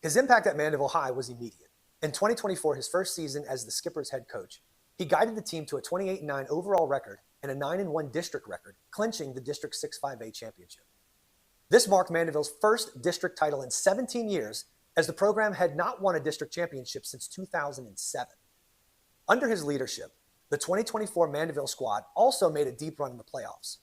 His impact at Mandeville High was immediate. In 2024, his first season as the Skippers head coach, he guided the team to a 28-9 overall record and a 9-1 district record, clinching the District 6-5A championship. This marked Mandeville's first district title in 17 years, as the program had not won a district championship since 2007. Under his leadership, the 2024 Mandeville squad also made a deep run in the playoffs.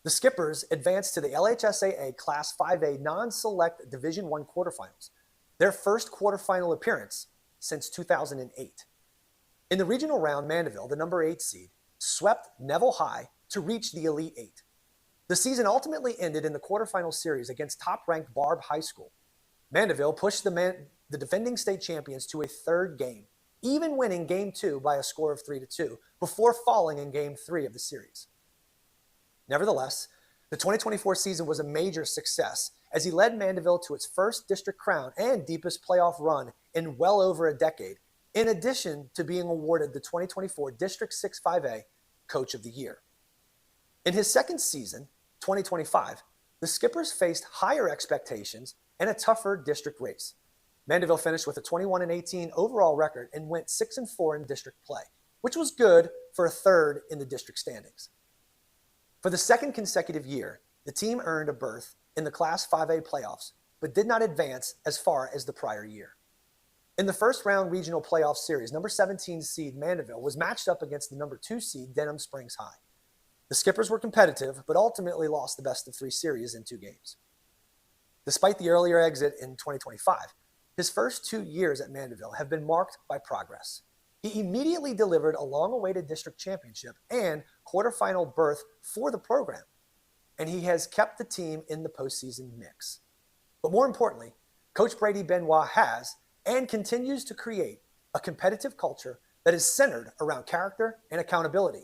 The Skippers advanced to the LHSAA Class 5A non-select Division I quarterfinals, their first quarterfinal appearance since 2008. In the regional round, Mandeville, the number 8 seed, swept Neville High to reach the Elite 8. The season ultimately ended in the quarterfinal series against top-ranked Barbe High School. Mandeville pushed the defending state champions to a third game, even winning Game 2 by a score of 3-2, before falling in Game 3 of the series. Nevertheless, the 2024 season was a major success as he led Mandeville to its first district crown and deepest playoff run in well over a decade, in addition to being awarded the 2024 District 6-5A Coach of the Year. In his second season, 2025, the Skippers faced higher expectations and a tougher district race. Mandeville finished with a 21-18 overall record and went 6-4 in district play, which was good for a third in the district standings. For the second consecutive year, the team earned a berth in the Class 5A playoffs, but did not advance as far as the prior year. In the first round regional playoff series, number 17 seed Mandeville was matched up against the number 2 seed Denham Springs High. The Skippers were competitive, but ultimately lost the best of 3 series in 2 games. Despite the earlier exit in 2025, his first 2 years at Mandeville have been marked by progress. He immediately delivered a long-awaited district championship and quarterfinal berth for the program, and he has kept the team in the postseason mix. But more importantly, Coach Brady Benoit has and continues to create a competitive culture that is centered around character and accountability,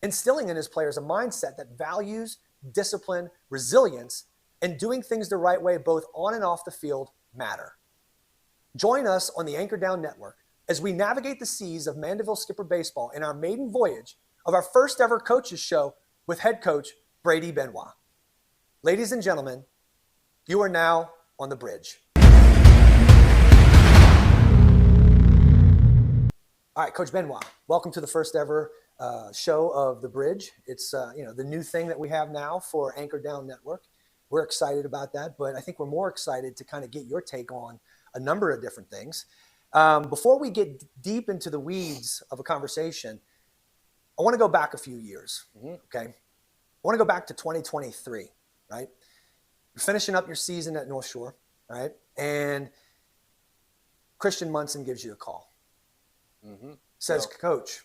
instilling in his players a mindset that values discipline, resilience, and doing things the right way both on and off the field matter. Join us on the Anchor Down Network as we navigate the seas of Mandeville Skipper Baseball in our maiden voyage of our first ever coaches show with head coach Brady Benoit. Ladies and gentlemen, you are now on the bridge. All right, Coach Benoit, welcome to the first ever show of The Bridge. It's the new thing that we have now for Anchor Down Network. We're excited about that, but I think we're more excited to kind of get your take on a number of different things. Before we get deep into the weeds of a conversation, I want to go back a few years, okay? I want to go back to 2023, right? You're finishing up your season at North Shore, right? And Christian Munson gives you a call. Says, Coach.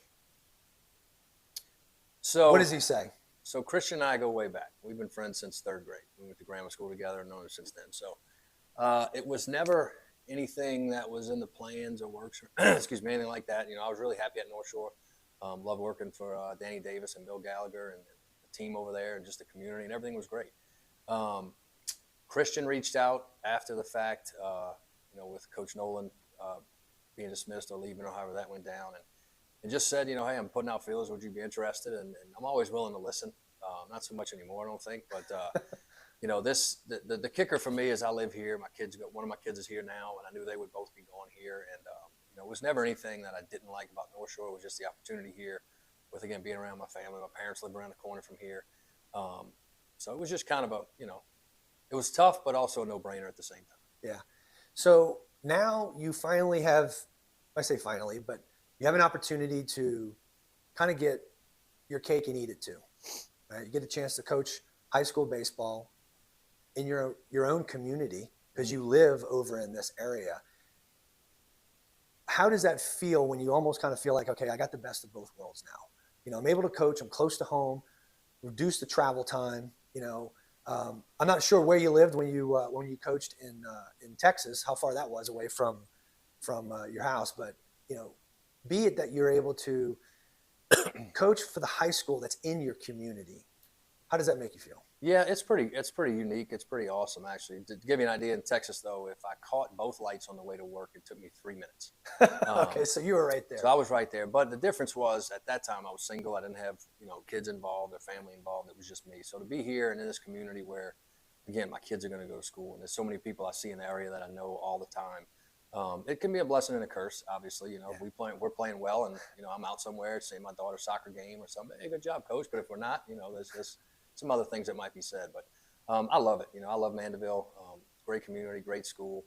So what does he say? So Christian and I go way back. We've been friends since 3rd grade. We went to grammar school together and known him since then. So it was never anything that was in the plans or works or excuse me, anything like that. I was really happy at North Shore. Loved working for Danny Davis and Bill Gallagher and the team over there and just the community, and everything was great. Christian reached out after the fact, with Coach Nolan being dismissed or leaving or however that went down, and just said, hey, I'm putting out feelers. Would you be interested? And I'm always willing to listen. Not so much anymore, I don't think. But, the kicker for me is I live here. One of my kids is here now, and I knew they would both be going here. And, it was never anything that I didn't like about North Shore. It was just the opportunity here with, again, being around my family. My parents live around the corner from here. So it was just kind of it was tough, but also a no-brainer at the same time. Yeah. So now you finally have, I say finally, but you have an opportunity to kind of get your cake and eat it too. Right? You get a chance to coach high school baseball in your own community because you live over in this area. How does that feel when you almost kind of feel like, okay, I got the best of both worlds now? I'm able to coach, I'm close to home, reduce the travel time. I'm not sure where you lived when you coached in Texas, how far that was away from your house, but be it that you're able to coach for the high school that's in your community. How does that make you feel? Yeah, it's pretty unique. It's pretty awesome, actually. To give you an idea, in Texas, though, if I caught both lights on the way to work, it took me 3 minutes. Okay, so you were right there. So I was right there. But the difference was, at that time, I was single. I didn't have, kids involved or family involved. It was just me. So to be here and in this community where, again, my kids are going to go to school, and there's so many people I see in the area that I know all the time, It can be a blessing and a curse, obviously. You know, Yeah. we're playing well, and you know, I'm out somewhere, say my daughter's soccer game or something. Hey, good job, coach. But if we're not, you know, there's some other things that might be said. But I love it. You know, I love Mandeville. Great community, great school.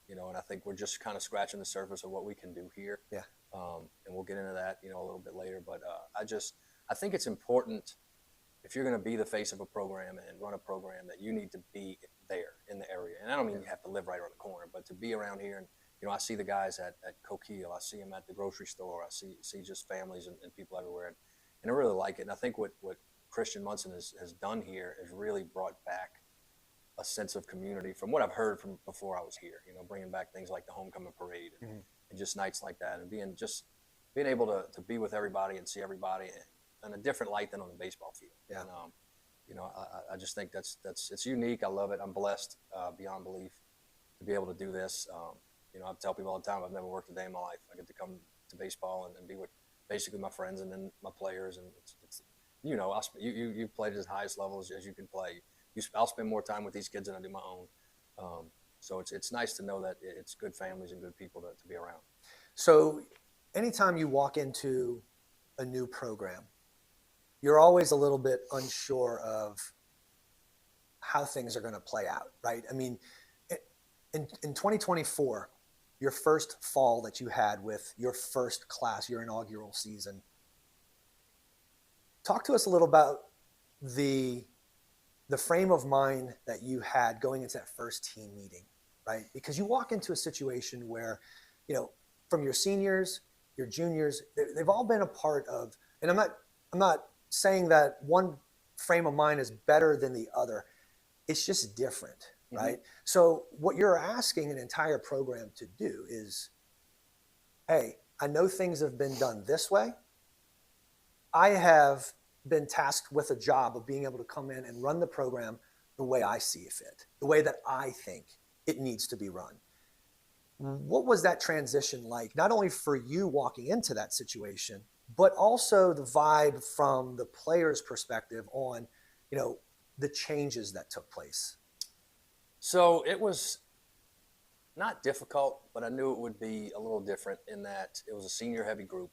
You know, and I think we're just kind of scratching the surface of what we can do here. Yeah. And we'll get into that, you know, a little bit later. But I think it's important, if you're going to be the face of a program and run a program, that you need to be there in the area. And I don't mean you have to live right around the corner, but to be around here. And, you know, I see the guys at Coquille. I see them at the grocery store. I see just families and people everywhere. And I really like it. And I think what Christian Munson has done here is really brought back a sense of community from what I've heard from before I was here, you know, bringing back things like the homecoming parade and just nights like that, and being able to be with everybody and see everybody in a different light than on the baseball field. Yeah. And, you know, I just think that's it's unique. I love it. I'm blessed beyond belief to be able to do this. You know, I tell people all the time, I've never worked a day in my life. I get to come to baseball and be with basically my friends and then my players. And it's you know, you've played at the highest levels as you can play. I'll spend more time with these kids than I do my own. So it's nice to know that it's good families and good people to be around. So anytime you walk into a new program, you're always a little bit unsure of how things are going to play out, right? I mean, in 2024, your first fall that you had with your first class, your inaugural season, talk to us a little about the frame of mind that you had going into that first team meeting, right? Because you walk into a situation where, you know, from your seniors, your juniors, they've all been a part of, and I'm not saying that one frame of mind is better than the other. It's just different, right? So what you're asking an entire program to do is, hey, I know things have been done this way. I have been tasked with a job of being able to come in and run the program the way I see fit, the way that I think it needs to be run. What was that transition like, not only for you walking into that situation, but also the vibe from the player's perspective on, you know, the changes that took place? So it was not difficult, but I knew it would be a little different in that it was a senior heavy group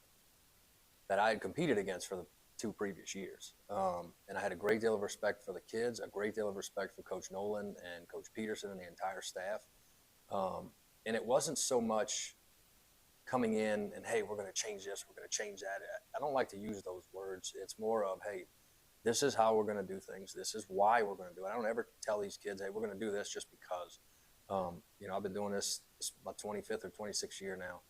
that I had competed against for the 2 previous years. And I had a great deal of respect for the kids, a great deal of respect for Coach Nolan and Coach Peterson and the entire staff. And it wasn't so much coming in and, hey, we're going to change this, we're going to change that. I don't like to use those words. It's more of, hey, this is how we're going to do things. This is why we're going to do it. I don't ever tell these kids, hey, we're going to do this just because. You know, I've been doing this my 25th or 26th year now.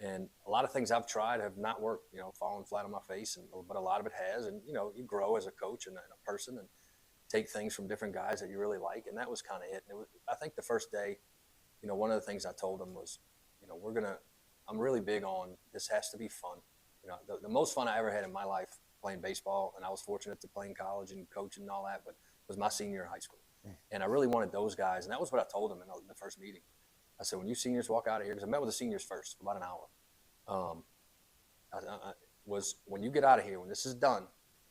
And a lot of things I've tried have not worked, you know, falling flat on my face, but a lot of it has. And, you know, you grow as a coach and a person and take things from different guys that you really like. And that was kind of it. And I think the first day, you know, one of the things I told them was, you know, I'm really big on, this has to be fun. You know, the most fun I ever had in my life playing baseball, and I was fortunate to play in college and coach and all that, but was my senior year of high school. And I really wanted those guys. And that was what I told them in the first meeting. I said, when you seniors walk out of here, because I met with the seniors first for about an hour, was when you get out of here, when this is done,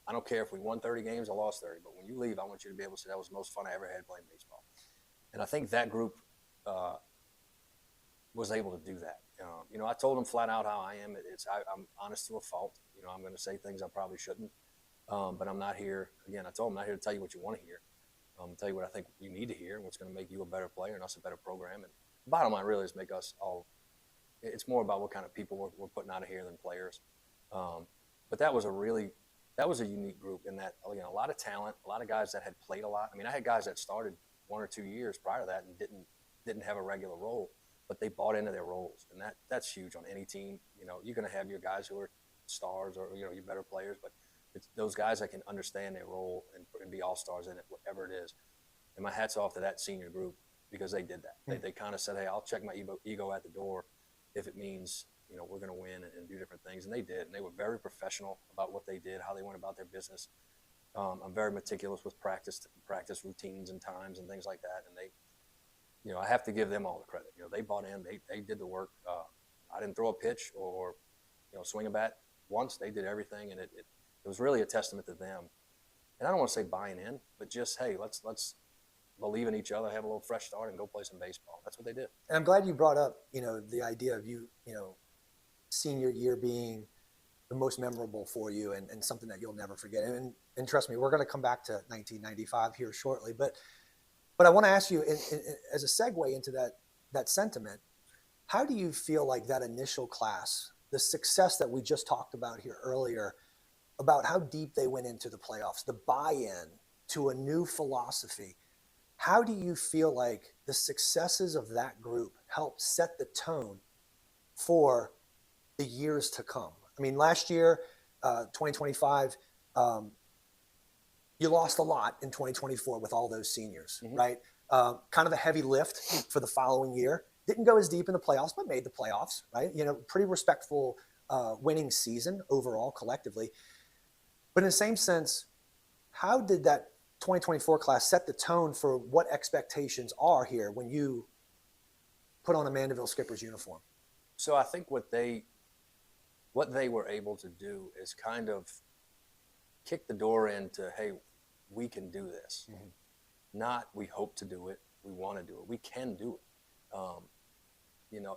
I don't care if we won 30 games or lost 30, but when you leave, I want you to be able to say that was the most fun I ever had playing baseball. And I think that group was able to do that. You know, I told them flat out how I am. I'm honest to a fault. You know, I'm going to say things I probably shouldn't, but I'm not here. Again, I told them I'm not here to tell you what you want to hear. Tell you what I think you need to hear and what's going to make you a better player and us a better program. And the bottom line really is make us all. It's more about what kind of people we're putting out of here than players. But that was a unique group in that, again, a lot of talent, a lot of guys that had played a lot. I mean, I had guys that started 1 or 2 years prior to that and didn't have a regular role, but they bought into their roles, and that's huge on any team. You know, you're going to have your guys who are stars or, you know, your better players, but it's those guys that can understand their role and be all-stars in it, whatever it is. And my hat's off to that senior group because they did that. They kind of said, hey, I'll check my ego at the door if it means, you know, we're going to win and do different things. And they did. And they were very professional about what they did, how they went about their business. I'm very meticulous with practice routines and times and things like that. And they, you know, I have to give them all the credit. You know, they bought in, they did the work. I didn't throw a pitch or, you know, swing a bat once. They did everything. And it was really a testament to them. And I don't want to say buying in, but just, hey, let's believe in each other, have a little fresh start, and go play some baseball. That's what they did. And I'm glad you brought up, the idea of senior year being the most memorable for you and something that you'll never forget. And trust me, we're going to come back to 1995 here shortly. But I want to ask you, as a segue into that sentiment, how do you feel like that initial class, the success that we just talked about here earlier, about how deep they went into the playoffs, the buy-in to a new philosophy, how do you feel like the successes of that group helped set the tone for the years to come? I mean, last year, 2025, you lost a lot in 2024 with all those seniors, mm-hmm. right? Kind of a heavy lift for the following year. Didn't go as deep in the playoffs, but made the playoffs, right? Pretty respectful winning season overall collectively. But in the same sense, how did that 2024 class set the tone for what expectations are here when you put on a Mandeville Skippers uniform? So I think what they were able to do is kind of kick the door into, hey, we can do this. Mm-hmm. Not we hope to do it, we want to do it. We can do it.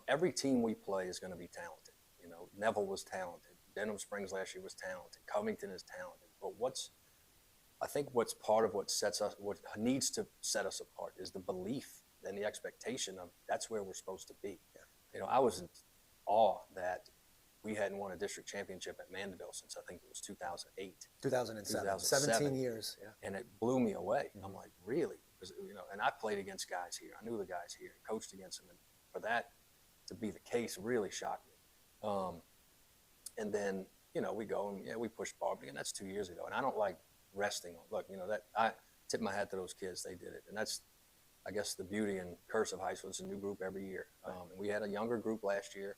Every team we play is going to be talented. Neville was talented. Denham Springs last year was talented. Covington is talented. But I think what's part of what needs to set us apart is the belief and the expectation of that's where we're supposed to be. Yeah. I was in awe that we hadn't won a district championship at Mandeville since I think it was 2008. 2007. 17 years. Yeah. And it blew me away. Mm-hmm. I'm like, really? Because, and I played against guys here. I knew the guys here, coached against them. And for that to be the case really shocked me. And then, we go and we pushed Barbie, and that's 2 years ago. And I don't like resting on, look, that I tip my hat to those kids. They did it. And that's, I guess, the beauty and curse of high school. It's a new group every year. And we had a younger group last year.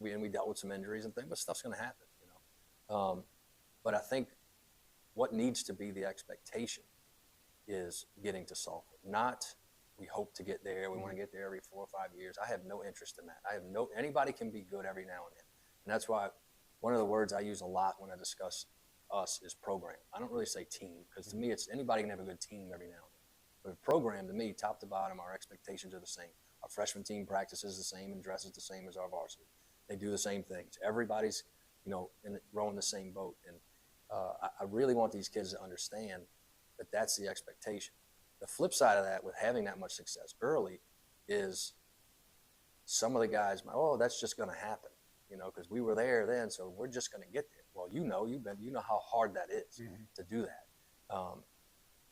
We dealt with some injuries and things, but stuff's going to happen, But I think what needs to be the expectation is getting to Sulphur. Not we hope to get there. We want to get there every 4 or 5 years. I have no interest in that. Anybody can be good every now and then. And that's why one of the words I use a lot when I discuss us is program. I don't really say team, because to me, it's anybody can have a good team every now and then. But a program, to me, top to bottom, our expectations are the same. Our freshman team practices the same and dresses the same as our varsity. They do the same things. Everybody's, rowing the same boat. And I really want these kids to understand that that's the expectation. The flip side of that, with having that much success early, is some of the guys, that's just going to happen, because we were there then, so we're just going to get there. Well, you know how hard that is mm-hmm. to do that.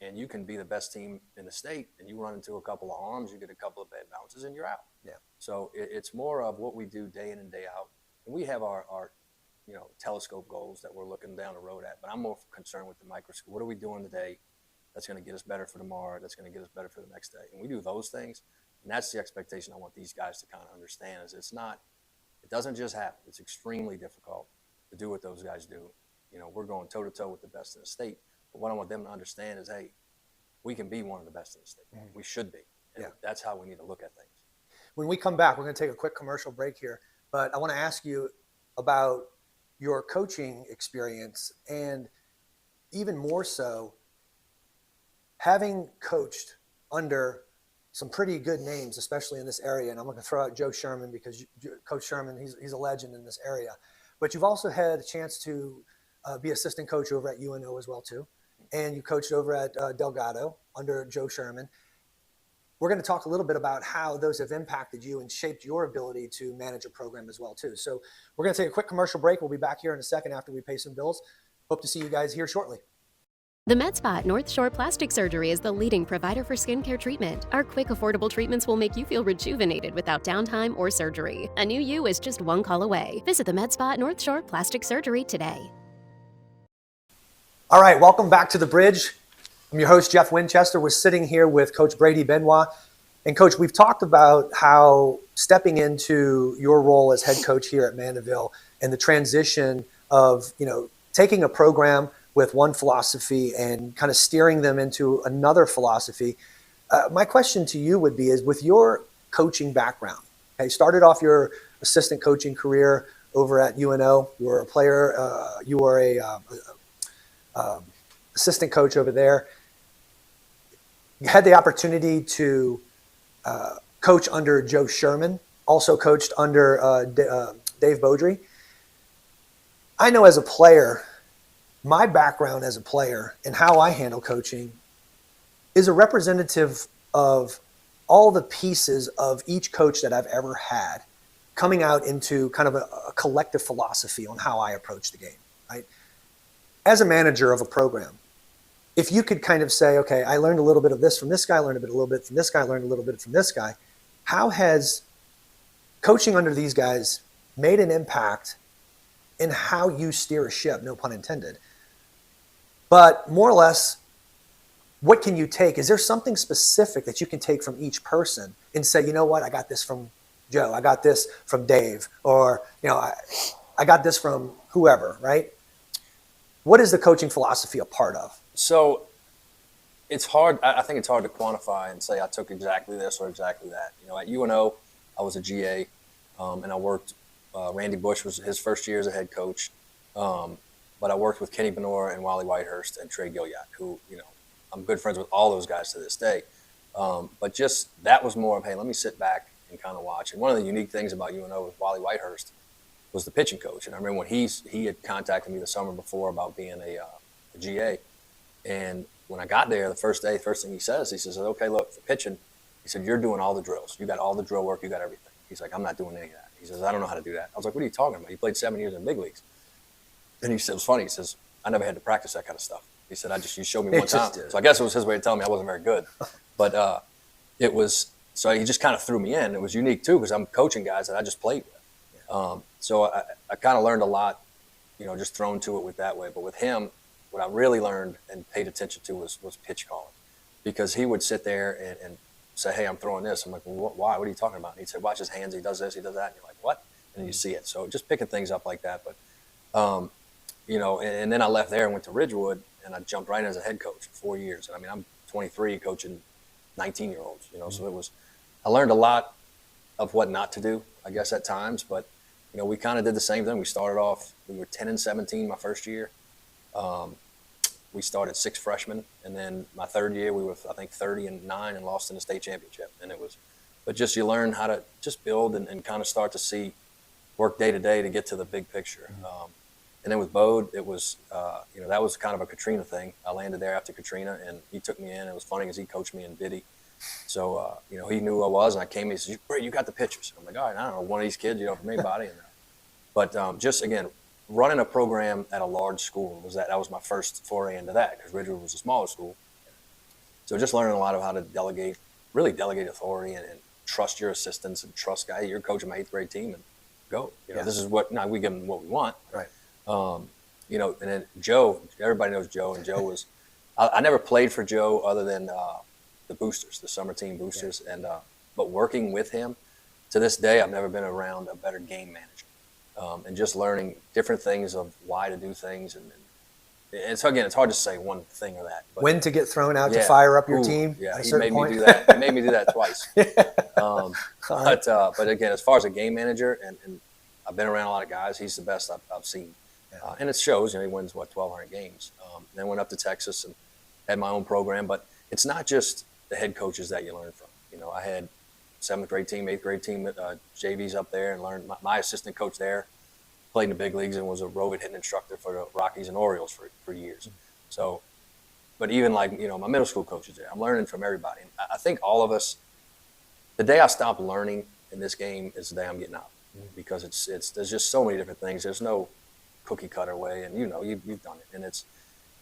And you can be the best team in the state, and you run into a couple of arms, you get a couple of bad bounces, and you're out. Yeah. So it's more of what we do day in and day out. And we have our telescope goals that we're looking down the road at, but I'm more concerned with the microscope. What are we doing today that's going to get us better for tomorrow, that's going to get us better for the next day? And we do those things, and that's the expectation I want these guys to kind of understand, is it doesn't just happen. It's extremely difficult to do what those guys do. We're going toe-to-toe with the best in the state. But what I want them to understand is, hey, we can be one of the best in the state. Mm-hmm. We should be. And that's how we need to look at things. When we come back, we're going to take a quick commercial break here. But I want to ask you about your coaching experience, and even more so, having coached under some pretty good names, especially in this area. And I'm going to throw out Joe Sherman, because Coach Sherman, he's a legend in this area. But you've also had a chance to be assistant coach over at UNO as well, too. And you coached over at Delgado under Joe Sherman. We're going to talk a little bit about how those have impacted you and shaped your ability to manage a program as well, too. So we're going to take a quick commercial break. We'll be back here in a second after we pay some bills. Hope to see you guys here shortly. The MedSpa North Shore Plastic Surgery is the leading provider for skincare treatment. Our quick, affordable treatments will make you feel rejuvenated without downtime or surgery. A new you is just one call away. Visit the MedSpa North Shore Plastic Surgery today. All right, welcome back to The Bridge. I'm your host, Jeff Winchester. We're sitting here with Coach Brady Benoit. And Coach, we've talked about how stepping into your role as head coach here at Mandeville and the transition of, taking a program with one philosophy and kind of steering them into another philosophy. My question to you would be, is with your coaching background, okay, started off your assistant coaching career over at UNO. You were a player, you were a assistant coach over there. had the opportunity to coach under Joe Sherman, also coached under Dave Beaudry. I know as a player, my background as a player and how I handle coaching is a representative of all the pieces of each coach that I've ever had coming out into kind of a collective philosophy on how I approach the game, right? As a manager of a program, if you could kind of say, okay, I learned a little bit of this from this guy, learned a little bit from this guy, learned a little bit from this guy, how has coaching under these guys made an impact in how you steer a ship, no pun intended? But more or less, what can you take? Is there something specific that you can take from each person and say, you know what, I got this from Joe, I got this from Dave, or, I got this from whoever, right? What is the coaching philosophy a part of? So it's hard. I think it's hard to quantify and say I took exactly this or exactly that. At UNO, I was a GA, and I worked. Randy Bush was his first year as a head coach, but I worked with Kenny Benoit and Wally Whitehurst and Trey Gilliatt, who I'm good friends with all those guys to this day. But just that was more of, hey, let me sit back and kind of watch. And one of the unique things about UNO with Wally Whitehurst was the pitching coach. And I remember when he had contacted me the summer before about being a GA. And when I got there the first day, first thing he says, okay, look, for pitching, he said, you're doing all the drills. You got all the drill work. You got everything. He's like, I'm not doing any of that. He says, I don't know how to do that. I was like, what are you talking about? You played 7 years in big leagues. And he said, it was funny. He says, I never had to practice that kind of stuff. He said, you showed me one time. So I guess it was his way of telling me I wasn't very good. But it was, so he just kind of threw me in. It was unique too, because I'm coaching guys that I just played with. So I kind of learned a lot, just thrown to it with that way. But with him, what I really learned and paid attention to was pitch calling, because he would sit there and say, hey, I'm throwing this. I'm like, well, why? What are you talking about? And he'd say, watch his hands. He does this, he does that. And you're like, what? And you see it. So just picking things up like that. But, and then I left there and went to Ridgewood, and I jumped right in as a head coach for 4 years. And I mean, I'm 23 coaching 19-year-olds, so I learned a lot of what not to do, I guess, at times. But, we kind of did the same thing. We started off, we were 10-17 my first year. We started 6 freshmen, and then my third year we were, I think, 30-9 and lost in the state championship. And but just you learn how to just build and kind of start to work day to day to get to the big picture. And then with Bode, it was, that was kind of a Katrina thing. I landed there after Katrina, and he took me in. It was funny because he coached me in Biddy. So, he knew who I was, and I came in, he said, Brady, you got the pictures. I'm like, all right, I don't know, one of these kids, from anybody. But just, again, running a program at a large school that was my first foray into that, because Ridgewood was a smaller school. So just learning a lot of how to delegate authority and trust your assistants and trust guys. You're coaching my 8th grade team, and go. This is what, now we give them what we want. Right. And then Joe, everybody knows Joe, and Joe was, I never played for Joe other than the boosters, the summer team boosters. Yeah. And but working with him, to this day, I've never been around a better game manager. And just learning different things of why to do things. And so, again, it's hard to say one thing or that. But, when to get thrown out to fire up your team yeah, at a he certain made point? me do that. He made me do that twice. But again, as far as a game manager, and I've been around a lot of guys, he's the best I've seen. Yeah. And it shows. He wins, 1,200 games. Then went up to Texas and had my own program. But it's not just the head coaches that you learn from. I had 7th grade team, 8th grade team, JVs up there, and learned. My assistant coach there played in the big leagues and was a roving hitting instructor for the Rockies and Orioles for years. So, but even like, my middle school coaches there, I'm learning from everybody. And I think all of us, the day I stop learning in this game is the day I'm getting out, because there's just so many different things. There's no cookie cutter way, and you've done it. And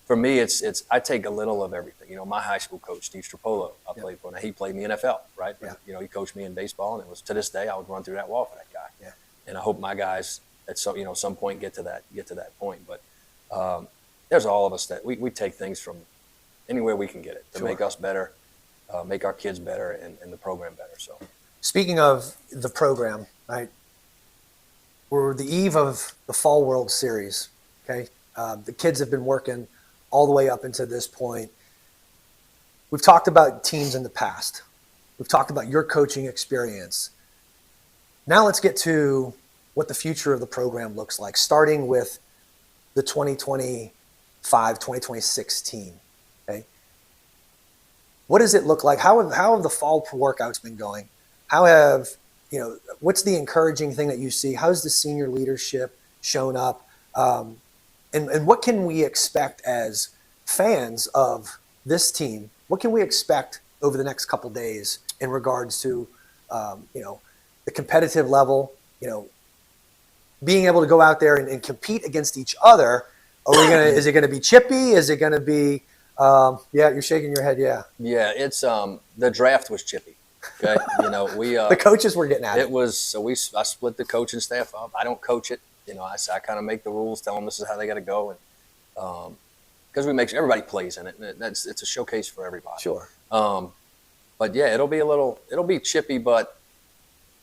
for me, I take a little of everything. My high school coach, Steve Stropolo, I played for. Now, he played in the NFL, right? Yeah. He coached me in baseball, and it was, to this day, I would run through that wall for that guy. Yeah. And I hope my guys at some point get to that point. But there's all of us that we take things from anywhere we can get it to make us better, make our kids better, and the program better. So, speaking of the program, right? We're the eve of the Fall World Series. Okay, the kids have been working all the way up into this point. We've talked about teams in the past. We've talked about your coaching experience. Now let's get to what the future of the program looks like, starting with the 2025-2026 team. Okay? what does it look like? How have the fall workouts been going? How have, what's the encouraging thing that you see? How's the senior leadership shown up? And what can we expect as fans of this team? What can we expect over the next couple days in regards to, the competitive level, being able to go out there and compete against each other? Is it going to be chippy? Is it going to be, yeah, you're shaking your head. Yeah. Yeah. It's, the draft was chippy. Okay. The coaches were getting at it. I split the coaching staff up. I don't coach it. I kind of make the rules, tell them this is how they got to go. And, because we make sure everybody plays in it. And it's a showcase for everybody. Sure. But yeah, it'll be chippy, but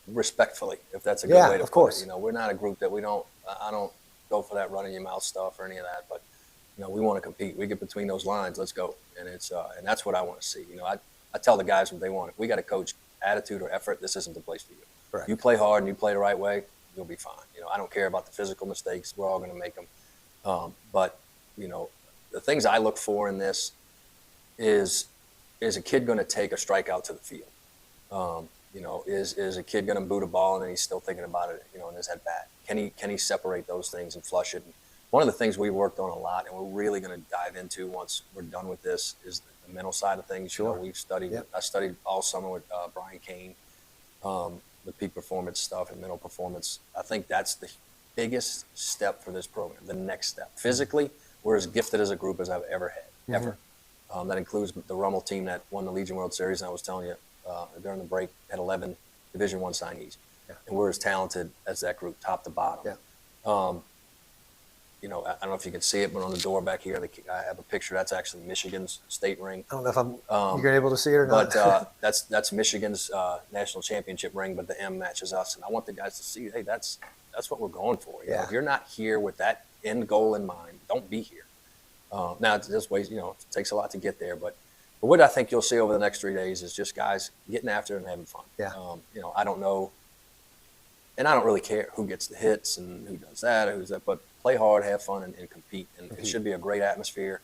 respectfully, if that's a good way to of course. Put it. We're not a group that I don't go for that running your mouth stuff or any of that, but we want to compete. We get between those lines, let's go. And it's, and that's what I want to see. I tell the guys what they want. If we got to coach attitude or effort, this isn't the place for you. Correct. You play hard and you play the right way, you'll be fine. I don't care about the physical mistakes. We're all going to make them. But the things I look for in this is a kid going to take a strikeout to the field? Is a kid going to boot a ball and then he's still thinking about it, in his head bat? Can he separate those things and flush it? And one of the things we worked on a lot, and we're really going to dive into once we're done with this, is the mental side of things. Sure. We've studied. Yep. I studied all summer with Brian Kane, the peak performance stuff and mental performance. I think that's the biggest step for this program. The next step. Physically, we're as gifted as a group as I've ever had, ever. That includes the Rummel team that won the Legion World Series. And I was telling you during the break, had 11 Division I signees. Yeah. And we're as talented as that group, top to bottom. Yeah. I don't know if you can see it, but on the door back here, I have a picture. That's actually Michigan's state ring. I don't know if you're able to see it or not. But that's Michigan's national championship ring, but the M matches us. And I want the guys to see, hey, that's what we're going for. If you're not here with that end goal in mind, don't be here. Now, it's just ways, it takes a lot to get there. But what I think you'll see over the next 3 days is just guys getting after it and having fun. Yeah. I don't know, and I don't really care who gets the hits and who does that or who's that, but play hard, have fun, and compete. And it should be a great atmosphere.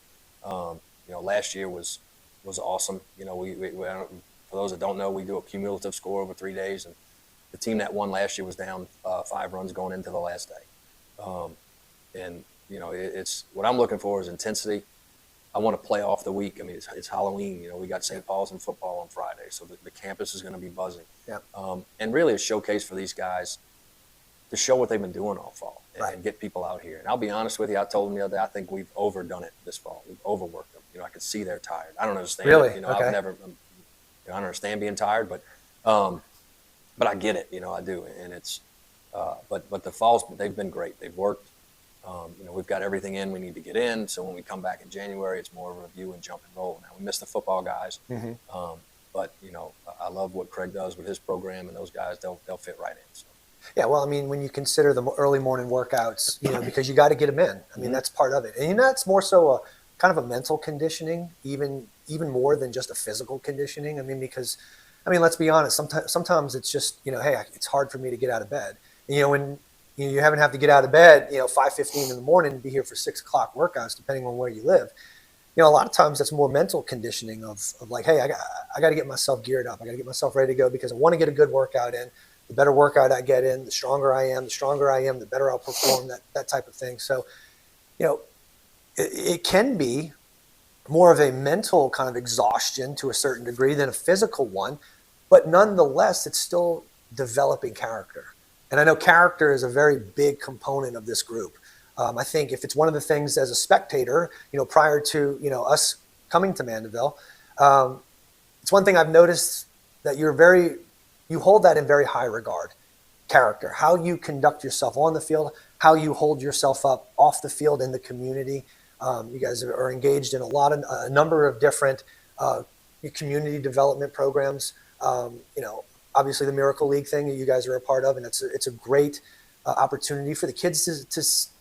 Last year was awesome. We for those that don't know, we do a cumulative score over 3 days, and the team that won last year was down 5 runs going into the last day. It's what I'm looking for is intensity. I want to play off the week. I mean, it's Halloween. We got St. Paul's and football on Friday, so the campus is going to be buzzing. Yeah. And really a showcase for these guys to show what they've been doing all fall and get people out here. And I'll be honest with you, I told them the other day, I think we've overdone it this fall. We've overworked them. I could see they're tired. I don't understand. Really? It. Okay. I don't understand being tired, but I get it. I do. And it's, but the falls, they've been great. They've worked. We've got everything in we need to get in. So when we come back in January, it's more of a review and jump and roll. Now we miss the football guys, but I love what Craig does with his program, and those guys they'll fit right in. So. Yeah, well, I mean, when you consider the early morning workouts, because you got to get them in. I mean, that's part of it, and that's more so a kind of a mental conditioning, even more than just a physical conditioning. I mean, because let's be honest. Sometimes it's just hey, it's hard for me to get out of bed. And, when you haven't have to get out of bed, 5:15 in the morning and be here for 6 o'clock workouts, depending on where you live. A lot of times that's more mental conditioning of like, hey, I got to get myself geared up. I got to get myself ready to go because I want to get a good workout in. The better workout I get in, the stronger I am, the better I'll perform, that type of thing. So, it can be more of a mental kind of exhaustion to a certain degree than a physical one, but nonetheless, it's still developing character. And I know character is a very big component of this group. I think if it's one of the things as a spectator, prior to, us coming to Mandeville, it's one thing I've noticed that you hold that in very high regard. Character, how you conduct yourself on the field, how you hold yourself up off the field in the community. You guys are engaged in a number of different community development programs. Obviously the Miracle League thing that you guys are a part of, and it's a great opportunity for the kids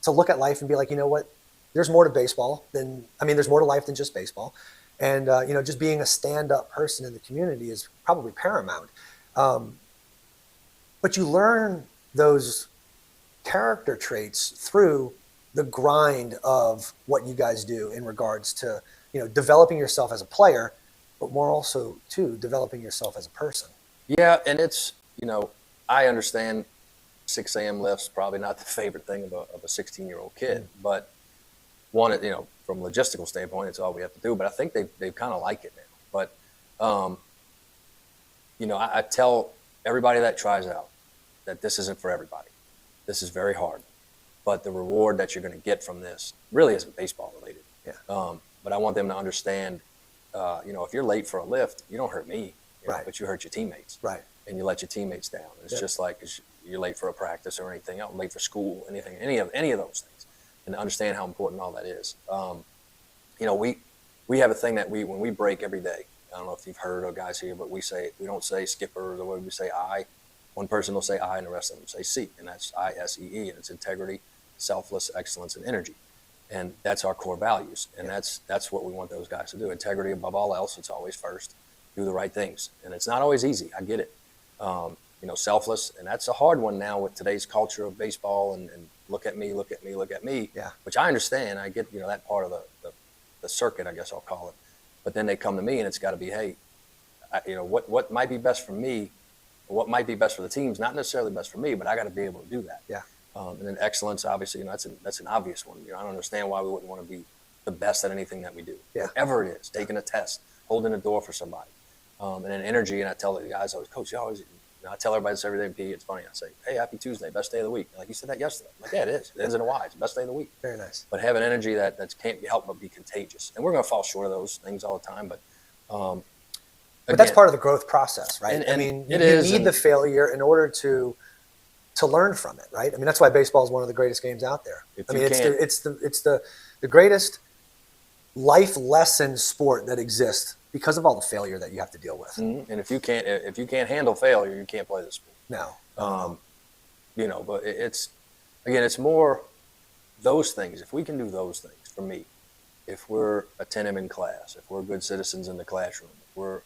to look at life and be like, what, there's more to baseball there's more to life than just baseball. And, just being a stand-up person in the community is probably paramount. But you learn those character traits through the grind of what you guys do in regards to, developing yourself as a player but more also, too, developing yourself as a person. Yeah, and it's, I understand 6 a.m. lifts probably not the favorite thing of a 16-year-old kid, but one, from a logistical standpoint, it's all we have to do. But I think they kind of like it now. But, I tell everybody that tries out that this isn't for everybody. This is very hard. But the reward that you're going to get from this really isn't baseball related. Yeah. But I want them to understand, if you're late for a lift, you don't hurt me, right. but you hurt your teammates. Right. And you let your teammates down. It's just like you're late for a practice or anything else, late for school, any of those things, and to understand how important all that is. We have a thing that when we break every day. I don't know if you've heard of guys here, but we don't say skipper, the way we say I. One person will say I, and the rest of them say C, and that's ISEE, and it's integrity, selfless, excellence, and energy. And that's our core values, and that's what we want those guys to do. Integrity above all else. It's always first. Do the right things, and it's not always easy. I get it. Selfless, and that's a hard one now with today's culture of baseball and look at me, look at me, look at me. Yeah. Which I understand. I get that part of the circuit, I guess I'll call it. But then they come to me, and it's got to be, hey, what might be best for me, or what might be best for the team's not necessarily best for me, but I got to be able to do that. Yeah. And then excellence, obviously, that's an obvious one. I don't understand why we wouldn't want to be the best at anything that we do. Yeah. Whatever it is, taking a test, holding a door for somebody. And then energy, and I tell the guys always, Coach, I tell everybody this every day in PE. It's funny. I say, hey, happy Tuesday, best day of the week. Like, you said that yesterday. I'm like, yeah, it is. It ends in a Y. It's the best day of the week. Very nice. But having energy that can't be helped but be contagious. And we're going to fall short of those things all the time. But that's part of the growth process, right? And you is, need the failure in order to learn from it, right? I mean, that's why baseball is one of the greatest games out there. It's the greatest life lesson sport that exists because of all the failure that you have to deal with. Mm-hmm. And if you can't handle failure, you can't play the sport. No. But it's more those things. If we can do those things, for me, if we're attentive in class, if we're good citizens in the classroom, if we're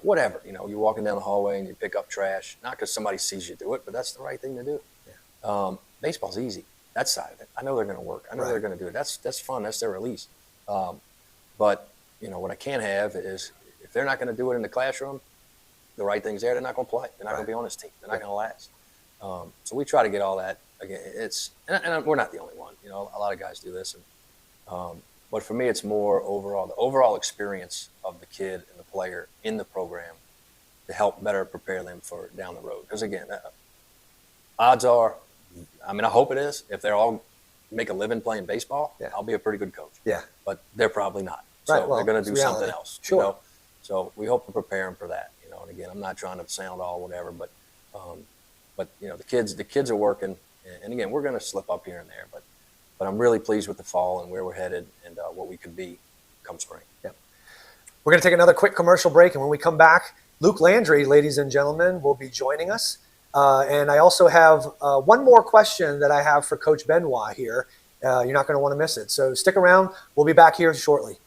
whatever, you're walking down the hallway and you pick up trash, not because somebody sees you do it, but that's the right thing to do. Yeah. Baseball's easy. That side of it. I know they're going to work. I know they're going to do it. That's fun. That's their release. But what I can't have is if they're not going to do it in the classroom, the right thing's there, they're not going to play. They're not going to be on this team. They're not going to last. So we try to get all that. Again, and we're not the only one. A lot of guys do this. But for me, it's more the overall experience of the kid and the player in the program to help better prepare them for down the road. Because again, odds are, I hope it is, if they're all make a living playing baseball, I'll be a pretty good coach. Yeah. But they're probably not. Right. So they're going to do something else. Sure. So we hope to prepare them for that. And again, I'm not trying to sound all whatever, but the kids are working, and again, we're going to slip up here and there, but I'm really pleased with the fall and where we're headed and what we could be come spring. Yep. We're going to take another quick commercial break, and when we come back, Luke Landry, ladies and gentlemen, will be joining us. And I also have one more question that I have for Coach Benoit here. You're not going to want to miss it. So stick around. We'll be back here shortly.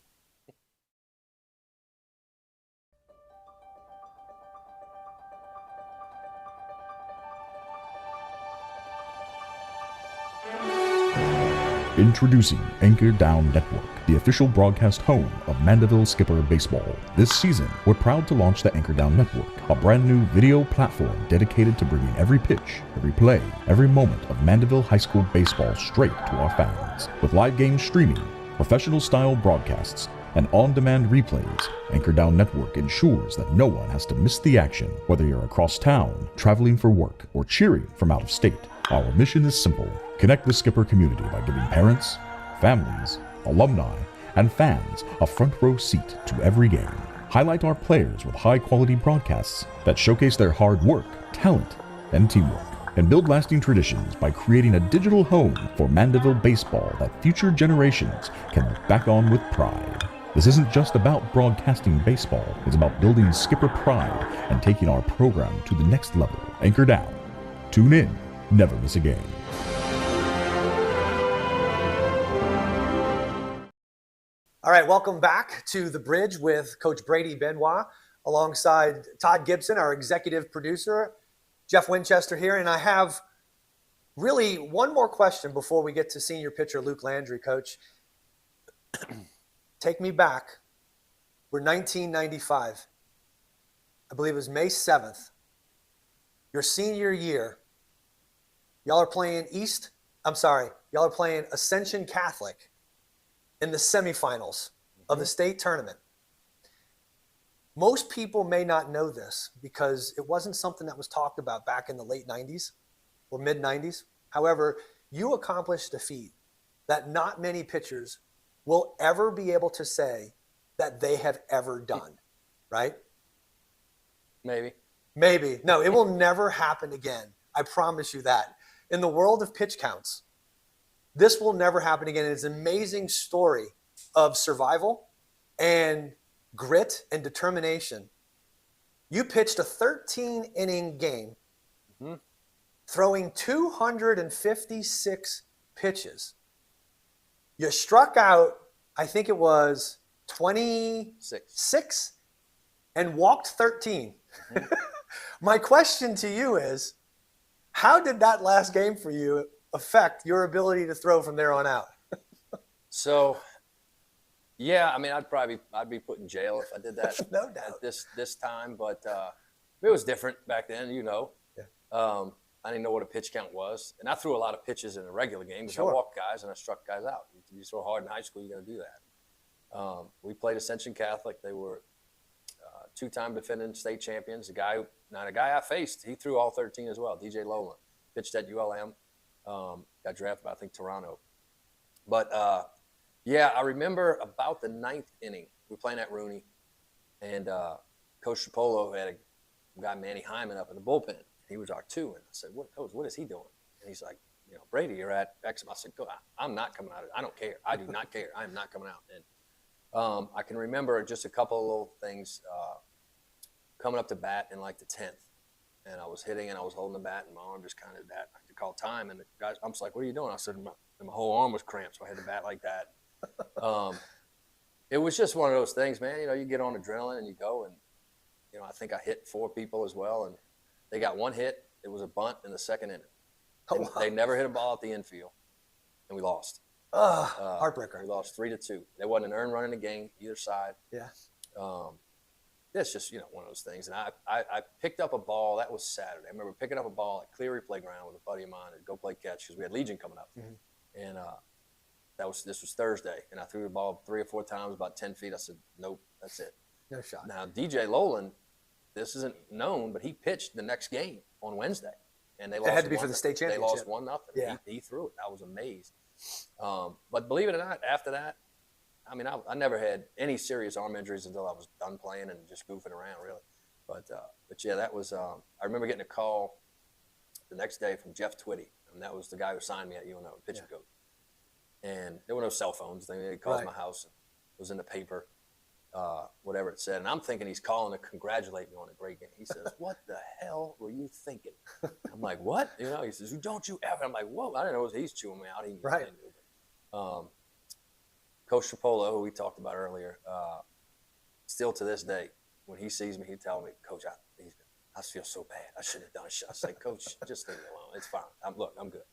Introducing Anchor Down Network, the official broadcast home of Mandeville Skipper Baseball. This season, we're proud to launch the Anchor Down Network, a brand new video platform dedicated to bringing every pitch, every play, every moment of Mandeville High School baseball straight to our fans. With live game streaming, professional-style broadcasts, and on-demand replays, Anchor Down Network ensures that no one has to miss the action, whether you're across town, traveling for work, or cheering from out of state. Our mission is simple. Connect the Skipper community by giving parents, families, alumni, and fans a front row seat to every game. Highlight our players with high-quality broadcasts that showcase their hard work, talent, and teamwork. And build lasting traditions by creating a digital home for Mandeville baseball that future generations can look back on with pride. This isn't just about broadcasting baseball. It's about building Skipper pride and taking our program to the next level. Anchor Down. Tune in. Never miss a game. All right, welcome back to The Bridge with Coach Brady Benoit alongside Todd Gibson, our executive producer, Jeff Winchester here. And I have really one more question before we get to senior pitcher Luke Landry. Coach, take me back We're 1995. I believe it was May 7th. Your senior year. Y'all are playing y'all are playing Ascension Catholic in the semifinals of the state tournament. Most people may not know this because it wasn't something that was talked about back in the late 90s or mid 90s. However, you accomplished a feat that not many pitchers will ever be able to say that they have ever done, right? Maybe. No, it will never happen again. I promise you that. In the world of pitch counts, this will never happen again. It's an amazing story of survival and grit and determination. You pitched a 13-inning game, throwing 256 pitches. You struck out, I think it was 26 and walked 13. My question to you is, how did that last game for you affect your ability to throw from there on out? So, yeah, I mean, I'd be put in jail if I did that. No doubt. At this time, but it was different back then, you know. Yeah. I didn't know what a pitch count was, and I threw a lot of pitches in a regular game because Sure. I walked guys and I struck guys out. You throw hard in high school, you got to do that. We played Ascension Catholic. They were two-time defending state champions. The guy I faced, he threw all 13 as well. DJ Lolan pitched at ULM. Got drafted by, I think, Toronto. But yeah, I remember about the 9th inning. We were playing at Rooney, and Coach Tripolo had a guy, Manny Hyman, up in the bullpen. He was our 2, and I said, Coach, what is he doing? And he's like, Brady, you're at X. I said, go, I'm not coming out. I don't care. I do not care. I am not coming out. And I can remember just a couple of little things coming up to bat in like the 10th. And I was hitting and I was holding the bat and my arm just kind of that. I had to call time. And the guys, I'm just like, what are you doing? I said, my whole arm was cramped. So I had the bat like that. It was just one of those things, man. You get on adrenaline and you go. And, I think I hit 4 people as well. And they got 1 hit. It was a bunt in the 2nd inning. Oh, wow. They never hit a ball at the infield. And we lost. Heartbreaker. We lost 3-2. There wasn't an earned run in the game, either side. Yeah. It's just, one of those things. And I picked up a ball. That was Saturday. I remember picking up a ball at Cleary Playground with a buddy of mine to go play catch because we had Legion coming up. Mm-hmm. And this was Thursday. And I threw the ball 3 or 4 times, about 10 feet. I said, nope, that's it. No shot. Now, DJ Lolan, this isn't known, but he pitched the next game on Wednesday. And they lost. It had to be for the state championship. They lost 1-0. Yeah. He threw it. I was amazed. But believe it or not, after that, I mean, I never had any serious arm injuries until I was done playing and just goofing around, really. But yeah, that was. I remember getting a call the next day from Jeff Twitty, and that was the guy who signed me at UNO, pitching coach. And there were no cell phones. They called my house. It was in the paper, whatever it said. And I'm thinking he's calling to congratulate me on a great game. He says, "What the hell were you thinking?" I'm like, "What?" He says, "Don't you ever?" I'm like, "Whoa!" I didn't know he's chewing me out. He right. Coach Tripolo, who we talked about earlier, still to this day, when he sees me, he tells me, "Coach, I feel so bad. I shouldn't have done a shot." I say, "Coach, just leave me alone. It's fine. I'm good."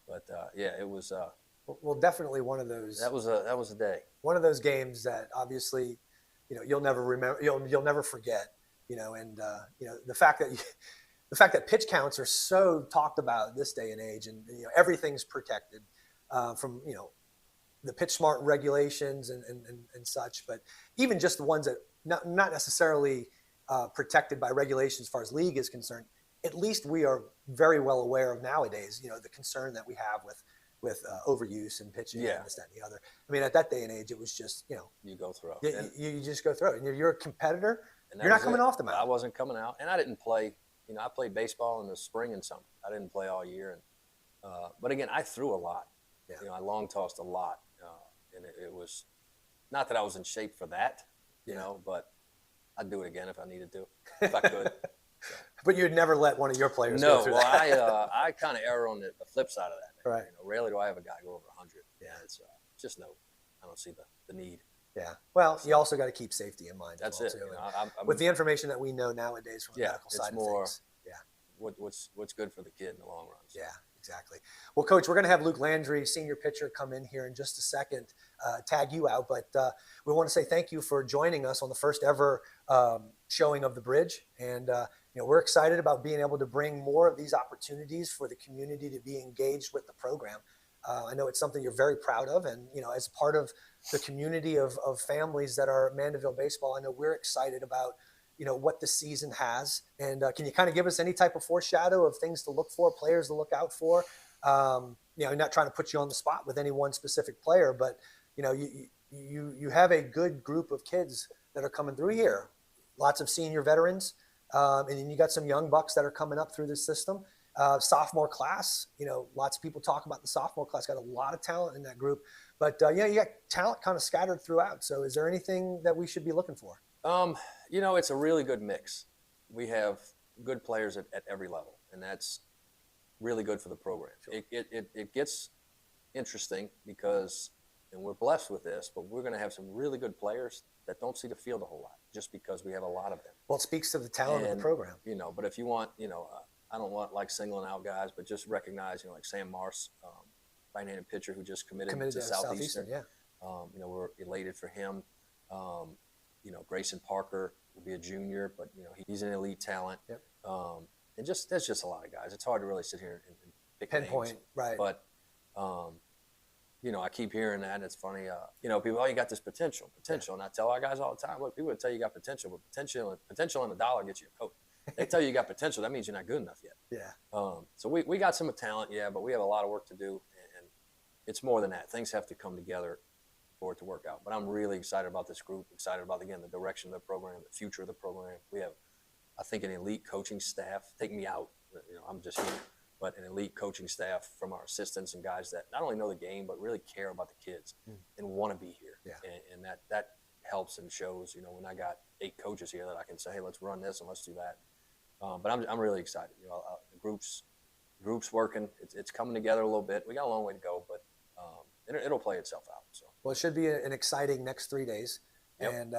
But yeah, it was. Well, definitely one of those. That was a day. One of those games that obviously, you'll never remember. You'll never forget. And the fact that pitch counts are so talked about this day and age, and everything's protected from the pitch smart regulations and such, but even just the ones that not necessarily protected by regulations as far as league is concerned, at least we are very well aware of nowadays, the concern that we have with overuse and pitching and this, that, and the other. I mean, at that day and age, it was just, you go through it. You just go through it. And you're a competitor. You're not coming off the mound. I wasn't coming out. And I didn't play, I played baseball in the spring and summer. I didn't play all year. And but again, I threw a lot. Yeah. I long tossed a lot. And it was not that I was in shape for that, but I'd do it again if I needed to, if I could. So. But you'd never let one of your players go through that. No, I kind of err on the flip side of that. Right. Rarely do I have a guy go over 100. Yeah, it's just I don't see the need. Yeah. Well, you also got to keep safety in mind. That's as it. well, too. With the information that we know nowadays from the medical side of things. Yeah. What's good for the kid in the long run. So. Yeah, exactly. Well, Coach, we're going to have Luke Landry, senior pitcher, come in here in just a second. tag you out. But we want to say thank you for joining us on the first ever showing of the bridge. And we're excited about being able to bring more of these opportunities for the community to be engaged with the program. I know it's something you're very proud of, and as part of the community of families that are Mandeville baseball, I know we're excited about what the season has. And can you kind of give us any type of foreshadow of things to look for, players to look out for? Not trying to put you on the spot with any one specific player, but you have a good group of kids that are coming through here. Lots of senior veterans, and then you got some young bucks that are coming up through the system. Sophomore class, lots of people talk about the sophomore class. Got a lot of talent in that group, but you got talent kind of scattered throughout. So is there anything that we should be looking for? It's a really good mix. We have good players at every level, and that's really good for the program. Sure. It gets interesting because, and we're blessed with this, but we're going to have some really good players that don't see the field a whole lot just because we have a lot of them. Well, it speaks to the talent of the program. But if you want, I don't want like singling out guys, but just recognize, like Sam Marsh, right-handed pitcher who just committed to Southeastern. Yeah. We're elated for him. Grayson Parker will be a junior, but he's an elite talent. Yep. And there's just a lot of guys. It's hard to really sit here and pick pinpoint, names. Right? But I keep hearing that, and it's funny. People, you got this potential, yeah. And I tell our guys all the time, look, people would tell you got potential, but potential and a dollar gets you a coach. They tell you got potential, that means you're not good enough yet. Yeah. So we got some talent, yeah, but we have a lot of work to do, and it's more than that. Things have to come together for it to work out. But I'm really excited about this group, excited about, again, the direction of the program, the future of the program. We have, I think, an elite coaching staff. Take me out, I'm just here, but an elite coaching staff from our assistants and guys that not only know the game, but really care about the kids and want to be here. Yeah. And that helps and shows, when I got 8 coaches here that I can say, hey, let's run this and let's do that. But I'm really excited. The group's working. It's coming together a little bit. We got a long way to go, but it'll play itself out. So. Well, it should be an exciting next 3 days. Yep. And,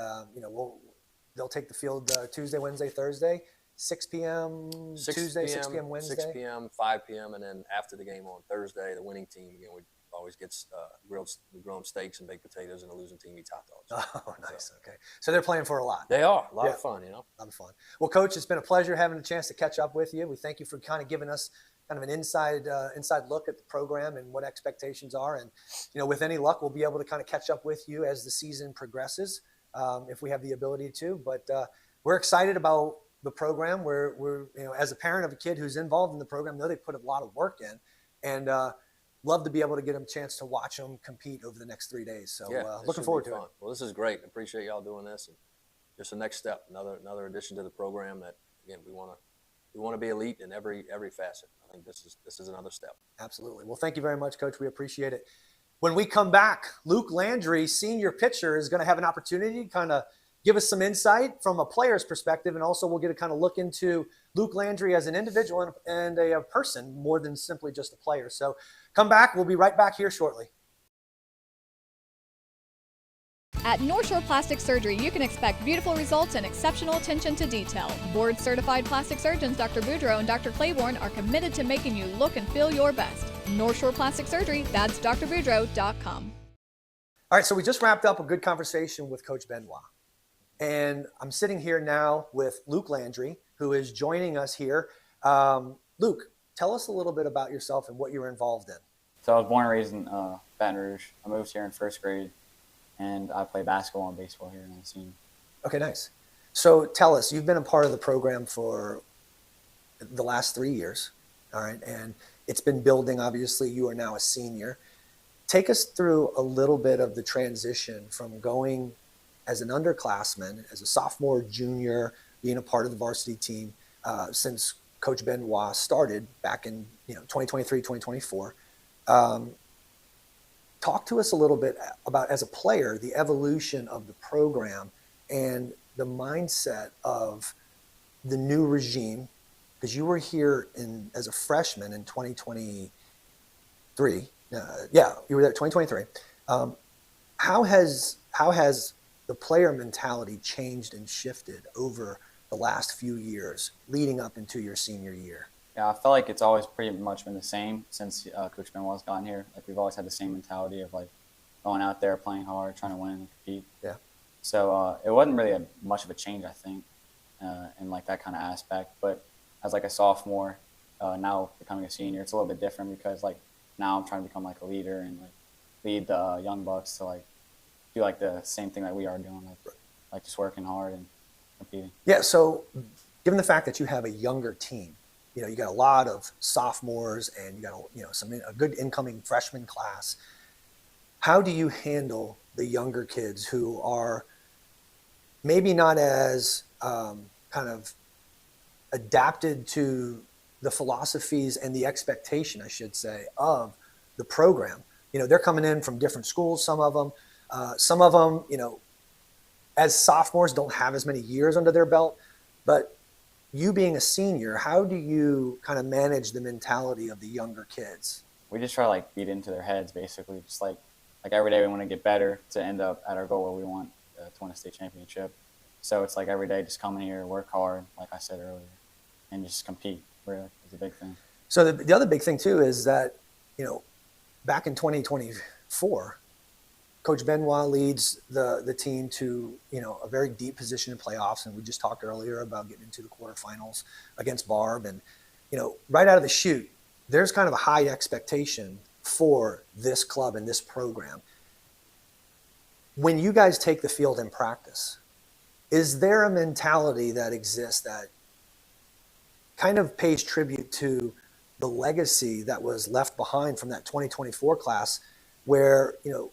they'll take the field Tuesday, Wednesday, Thursday, 6 p.m. Tuesday, 6 p.m. Wednesday. 6 p.m., 5 p.m., and then after the game on Thursday, the winning team, always gets grilled steaks and baked potatoes, and the losing team eats hot dogs. Oh, nice. Okay. So they're playing for a lot. They are. A lot of fun, A lot of fun. Well, Coach, it's been a pleasure having a chance to catch up with you. We thank you for kind of giving us kind of an inside look at the program and what expectations are. And, with any luck, we'll be able to kind of catch up with you as the season progresses, if we have the ability to. But we're excited about the program. We're as a parent of a kid who's involved in the program, know they put a lot of work in, and love to be able to get them a chance to watch them compete over the next 3 days. So looking forward to it. Well, this is great. Appreciate y'all doing this, and just the next step, another addition to the program that, again, we want to be elite in every facet. I think this is another step. Absolutely. Well, thank you very much, Coach. We appreciate it. When we come back, Luke Landry, senior pitcher, is going to have an opportunity to kind of give us some insight from a player's perspective, and also we'll get to kind of look into Luke Landry as an individual and a person more than simply just a player. So come back. We'll be right back here shortly. At North Shore Plastic Surgery, you can expect beautiful results and exceptional attention to detail. Board-certified plastic surgeons Dr. Boudreau and Dr. Claiborne are committed to making you look and feel your best. North Shore Plastic Surgery, that's drboudreau.com. All right, so we just wrapped up a good conversation with Coach Benoit. And I'm sitting here now with Luke Landry, who is joining us here. Luke, tell us a little bit about yourself and what you're involved in. So I was born and raised in Baton Rouge. I moved here in first grade, and I play basketball and baseball here in the scene. Okay, nice. So tell us, you've been a part of the program for the last 3 years, all right? And it's been building, obviously. You are now a senior. Take us through a little bit of the transition from going as an underclassman, as a sophomore, junior, being a part of the varsity team since Coach Benoit started back in 2023, 2024. Talk to us a little bit about, as a player, the evolution of the program and the mindset of the new regime, because you were here as a freshman in 2023. You were there 2023. How has the player mentality changed and shifted over the last few years leading up into your senior year? Yeah, I feel like it's always pretty much been the same since Coach Benoit's gotten here. Like, we've always had the same mentality of, like, going out there, playing hard, trying to win and compete. Yeah. So it wasn't really much of a change, I think, in like that kind of aspect. But as like a sophomore, now becoming a senior, it's a little bit different because like now I'm trying to become like a leader and like lead the young bucks to like do like the same thing that we are doing, like just working hard and competing. Yeah. So given the fact that you have a younger team, you know, you got a lot of sophomores and you got, you know, a good incoming freshman class. How do you handle the younger kids who are maybe not as kind of adapted to the philosophies and the expectation, I should say, of the program? You know, they're coming in from different schools, some of them, you know, as sophomores don't have as many years under their belt, but you being a senior, how do you kind of manage the mentality of the younger kids? We just try to like beat into their heads, basically. Just like every day we want to get better to end up at our goal where we want to win a state championship. So it's like every day just come in here, work hard, like I said earlier, and just compete. Really, is a big thing. So the other big thing too is that, you know, back in 2024, Coach Benoit leads the team to, you know, a very deep position in playoffs. And we just talked earlier about getting into the quarterfinals against Barb. And, you know, right out of the chute, there's kind of a high expectation for this club and this program. When you guys take the field in practice, is there a mentality that exists that kind of pays tribute to the legacy that was left behind from that 2024 class where, you know,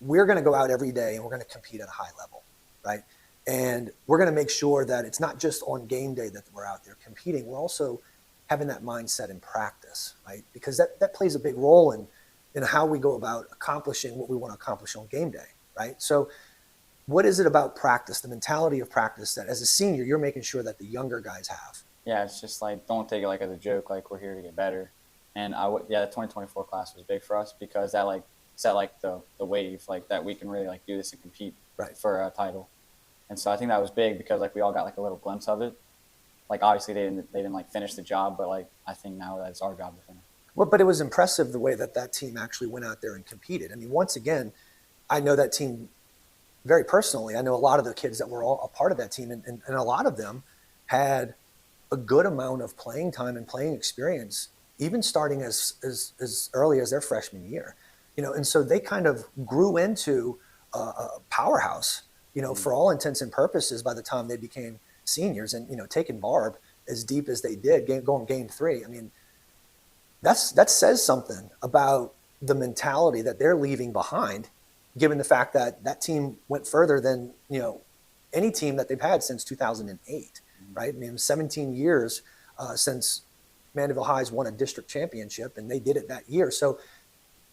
we're going to go out every day and we're going to compete at a high level, right? And we're going to make sure that it's not just on game day that we're out there competing. We're also having that mindset in practice, right? Because that plays a big role in how we go about accomplishing what we want to accomplish on game day, right? So what is it about practice, the mentality of practice, that as a senior, you're making sure that the younger guys have? Yeah, it's just like, don't take it like as a joke, like we're here to get better. And the 2024 class was big for us because that like set like the wave, like that we can really like do this and compete for a title. And so I think that was big because like we all got like a little glimpse of it. Like obviously they didn't like finish the job, but like I think now that's our job to finish. Well, but it was impressive the way that team actually went out there and competed. I mean, once again, I know that team very personally. I know a lot of the kids that were all a part of that team, and a lot of them had a good amount of playing time and playing experience, even starting as early as their freshman year. You know, and so they kind of grew into a powerhouse, you know, for all intents and purposes by the time they became seniors. And, you know, taking Barb as deep as they did, going game 3, I mean, that says something about the mentality that they're leaving behind, given the fact that team went further than, you know, any team that they've had since 2008, right? I mean, 17 years since Mandeville High's won a district championship, and they did it that year. So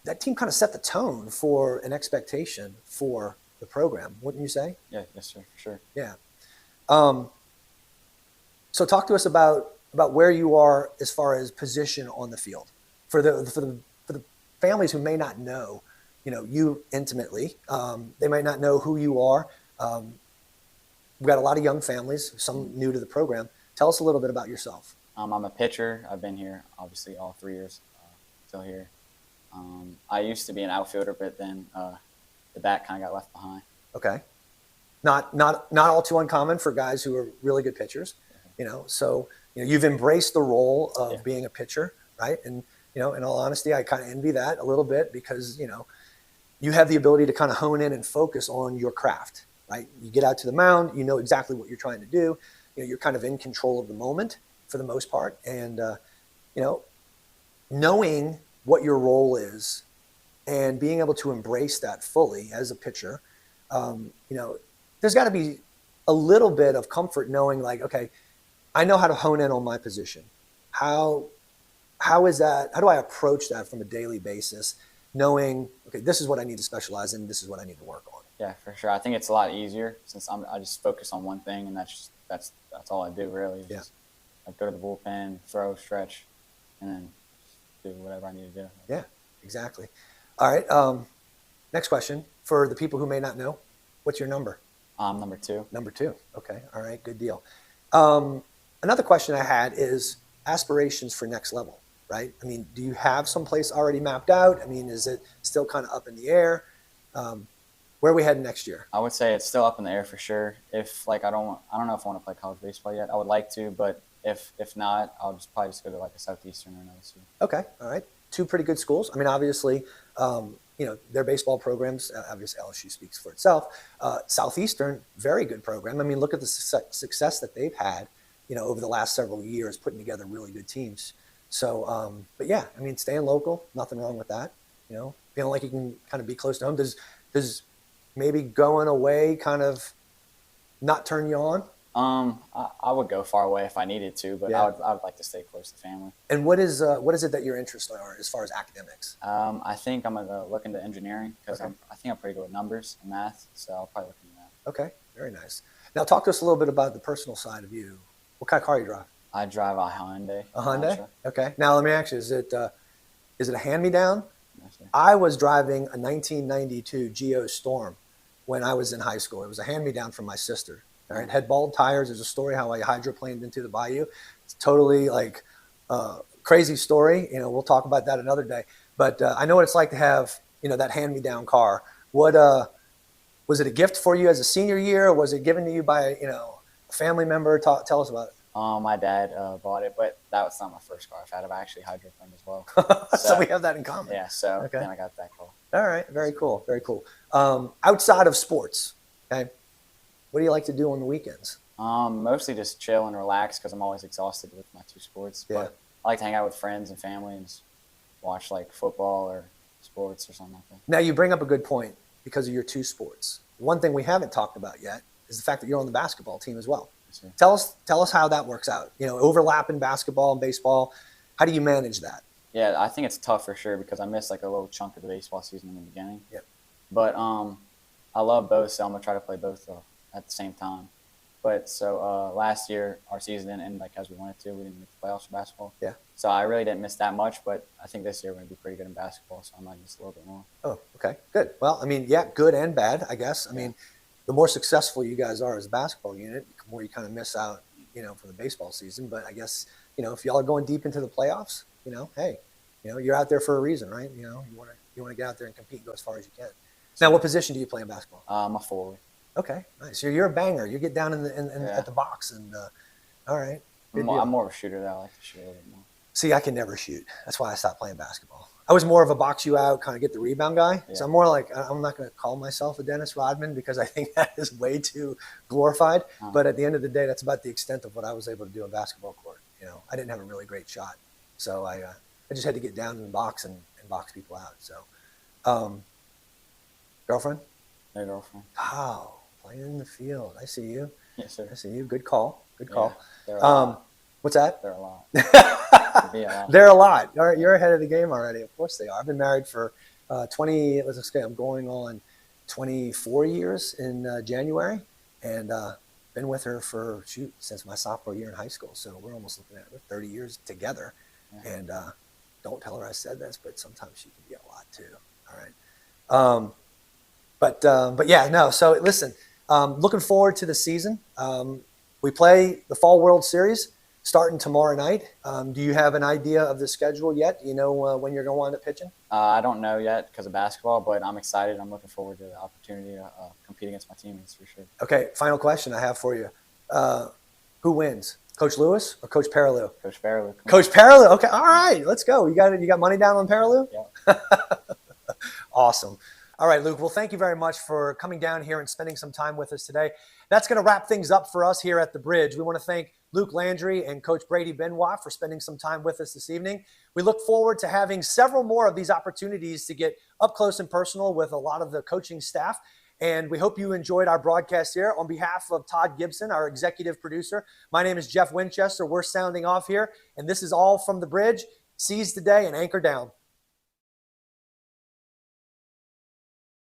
that team kind of set the tone for an expectation for the program, wouldn't you say? Yeah, yes, sir, for sure. Yeah. So talk to us about where you are as far as position on the field for the families who may not know, you know, you intimately. They might not know who you are. We've got a lot of young families, some new to the program. Tell us a little bit about yourself. I'm a pitcher. I've been here obviously all 3 years, still here. I used to be an outfielder, but then the bat kind of got left behind. Okay. Not all too uncommon for guys who are really good pitchers, you know. So, you know, you've embraced the role of being a pitcher, right? And, you know, in all honesty, I kind of envy that a little bit because, you know, you have the ability to kind of hone in and focus on your craft, right? You get out to the mound, you know exactly what you're trying to do. You know, you're kind of in control of the moment for the most part. And, you know, knowing what your role is and being able to embrace that fully as a pitcher, you know, there's got to be a little bit of comfort knowing like, okay, I know how to hone in on my position. How is that? How do I approach that from a daily basis, knowing, okay, this is what I need to specialize in, this is what I need to work on? Yeah, for sure. I think it's a lot easier since I just focus on one thing, and that's all I do really. Yeah. Just, like, go to the bullpen, throw, stretch, and then do whatever I need to do. Yeah, exactly. All right. Next question for the people who may not know. What's your number? Number 2. Number 2. Okay. All right. Good deal. Another question I had is aspirations for next level, right? I mean, do you have some place already mapped out? I mean, is it still kind of up in the air? Where are we heading next year? I would say it's still up in the air for sure. If like I don't know if I want to play college baseball yet. I would like to, but if not, I'll probably just go to like a Southeastern or another school. Okay, all right. Two pretty good schools. I mean, obviously, their baseball programs. Obviously, LSU speaks for itself. Southeastern, very good program. I mean, look at the success that they've had, over the last several years, putting together really good teams. So, but yeah, I mean, staying local, nothing wrong with that. Feeling like you can kind of be close to home. Does maybe going away kind of not turn you on? I would go far away if I needed to, but Yeah. I would like to stay close to family. And what is it that your interests are as far as academics? I think I'm gonna look into engineering because Okay. I think I'm pretty good with numbers and math, so I'll probably look into that. Okay, very nice. Now talk to us a little bit about the personal side of you. What kind of car you drive? I drive a Hyundai. A Hyundai? Elantra. Okay. Now let me ask you: is it a hand-me-down? Yes, sir. I was driving a 1992 Geo Storm when I was in high school. It was a hand-me-down from my sister. All right, had bald tires. There's a story how I hydroplaned into the bayou. It's totally like crazy story. We'll talk about that another day. But I know what it's like to have that hand-me-down car. What was it a gift for you as a senior year, or was it given to you by a family member? Tell us about it. My dad bought it, but that was not my first car I've had. I've actually hydroplaned as well. So we have that in common. Yeah, so Okay. then I got that car. All right, very cool, very cool. Outside of sports, okay, what do you like to do on the weekends? Mostly just chill and relax because I'm always exhausted with my two sports. Yeah. But I like to hang out with friends and family and just watch like football or sports or something like that. Now you bring up a good point because of your two sports. One thing we haven't talked about yet is the fact that you're on the basketball team as well. Yes, sir. Tell us how that works out. Overlap in basketball and baseball. How do you manage that? Yeah, I think it's tough for sure because I missed like a little chunk of the baseball season in the beginning. Yep. But I love both, so I'm gonna try to play both at the same time. But so last year our season didn't end like as we wanted to. We didn't make the playoffs for basketball. Yeah. So I really didn't miss that much, but I think this year we're gonna be pretty good in basketball, so I might miss a little bit more. Oh, okay, good. Well, I mean, yeah, good and bad, I guess. I mean, the more successful you guys are as a basketball unit, the more you kind of miss out, from the baseball season. But I guess, if y'all are going deep into the playoffs, hey, you're out there for a reason, right? You want to get out there and compete and go as far as you can. Now, what position do you play in basketball? I'm a forward. Okay, nice. You're a banger. You get down at the box and all right. Good deal. I'm more of a shooter, though. I like to shoot a little bit more. See, I can never shoot. That's why I stopped playing basketball. I was more of a box you out, kind of get the rebound guy. Yeah. So I'm more like, I'm not going to call myself a Dennis Rodman because I think that is way too glorified. But at the end of the day, that's about the extent of what I was able to do in basketball court. I didn't have a really great shot. So I just had to get down in the box and box people out. So, girlfriend? No girlfriend. Oh, playing in the field. I see you. Yes, sir. I see you. Good call. Good call. Yeah, they're a lot. What's that? They're a lot. Be a lot. They're a lot. You're ahead of the game already. Of course they are. I've been married for 20. Let's say I'm going on 24 years in January, and been with her for since my sophomore year in high school. So we're almost looking at 30 years together. Yeah. And don't tell her I said this, but sometimes she can be a lot too. All right. But yeah, no. So listen, looking forward to the season. We play the Fall World Series starting tomorrow night. Do you have an idea of the schedule yet? Do you know when you're going to wind up pitching? I don't know yet because of basketball, but I'm excited. I'm looking forward to the opportunity to compete against my teammates for sure. Okay, final question I have for you. Who wins, Coach Lewis or Coach Perilou? Coach Perilou. Coach Perilou. Okay, all right, let's go. You got money down on Perilou? Yeah. Awesome. All right, Luke. Well, thank you very much for coming down here and spending some time with us today. That's going to wrap things up for us here at the Bridge. We want to thank Luke Landry and Coach Brady Benoit for spending some time with us this evening. We look forward to having several more of these opportunities to get up close and personal with a lot of the coaching staff. And we hope you enjoyed our broadcast here. On behalf of Todd Gibson, our executive producer, my name is Jeff Winchester. We're sounding off here, and this is all from the Bridge. Seize the day and anchor down.